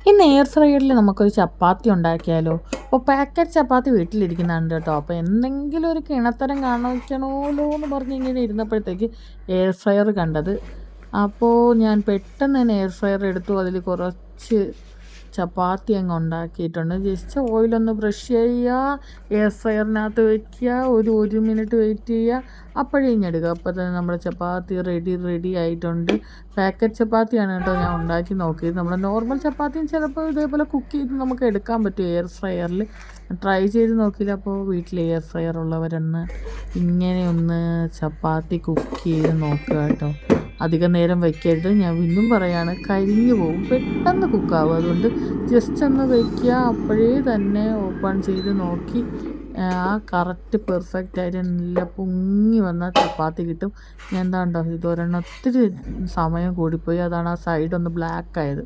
ഇന്ന് എയർ ഫ്രയറിൽ നമുക്കൊരു ചപ്പാത്തി ഉണ്ടാക്കിയാലോ? അപ്പോൾ പാക്കറ്റ് ചപ്പാത്തി വീട്ടിലിരിക്കുന്നുണ്ട് കേട്ടോ. അപ്പോൾ എന്തെങ്കിലും ഒരു കിണത്തരം കാണിക്കണമല്ലോ എന്ന് പറഞ്ഞ് ഇങ്ങനെ ഇരുന്നപ്പോഴത്തേക്ക് എയർ ഫ്രയർ കണ്ടത്. അപ്പോൾ ഞാൻ പെട്ടെന്ന് തന്നെ എയർ ഫ്രയർ എടുത്തു. അതിൽ കുറച്ച് ചപ്പാത്തി അങ്ങ് ഉണ്ടാക്കിയിട്ടുണ്ട്. ജസ്റ്റ് ഓയിലൊന്ന് ബ്രഷ് ചെയ്യുക, എയർ ഫ്രയറിനകത്ത് വയ്ക്കുക, ഒരു മിനിറ്റ് വെയിറ്റ് ചെയ്യുക, അപ്പോഴേ ഇങ്ങെടുക്കുക. അപ്പോൾ തന്നെ നമ്മുടെ ചപ്പാത്തി റെഡി ആയിട്ടുണ്ട്. പാക്കറ്റ് ചപ്പാത്തിയാണ് കേട്ടോ ഞാൻ ഉണ്ടാക്കി നോക്കിയത്. നമ്മുടെ നോർമൽ ചപ്പാത്തിയും ചിലപ്പോൾ ഇതേപോലെ കുക്ക് ചെയ്ത് നമുക്ക് എടുക്കാൻ പറ്റും എയർ ഫ്രയറിൽ. ട്രൈ ചെയ്ത് നോക്കിയില്ല. അപ്പോൾ വീട്ടിൽ എയർ ഫ്രയർ ഉള്ളവരൊന്ന് ഇങ്ങനെ ഒന്ന് ചപ്പാത്തി കുക്ക് ചെയ്ത് നോക്കുക കേട്ടോ. അധികം നേരം വയ്ക്കരുത്. ഞാൻ വീണ്ടും പറയാണ്, കരിഞ്ഞു പോകും, പെട്ടെന്ന് കുക്കാവും. അതുകൊണ്ട് ജസ്റ്റ് ഒന്ന് വയ്ക്കുക, അപ്പോഴേ തന്നെ ഓപ്പൺ ചെയ്ത് നോക്കി ആ കറക്റ്റ് പെർഫെക്റ്റ് ആയിട്ട് നല്ല പൊങ്ങി വന്ന ചപ്പാത്തി കിട്ടും. ഞാൻ എന്താ ഉണ്ടോ ഇതൊരെണ്ണം ഒത്തിരി സമയം കൂടിപ്പോയി, അതാണ് ആ സൈഡൊന്ന് ബ്ലാക്ക് ആയത്.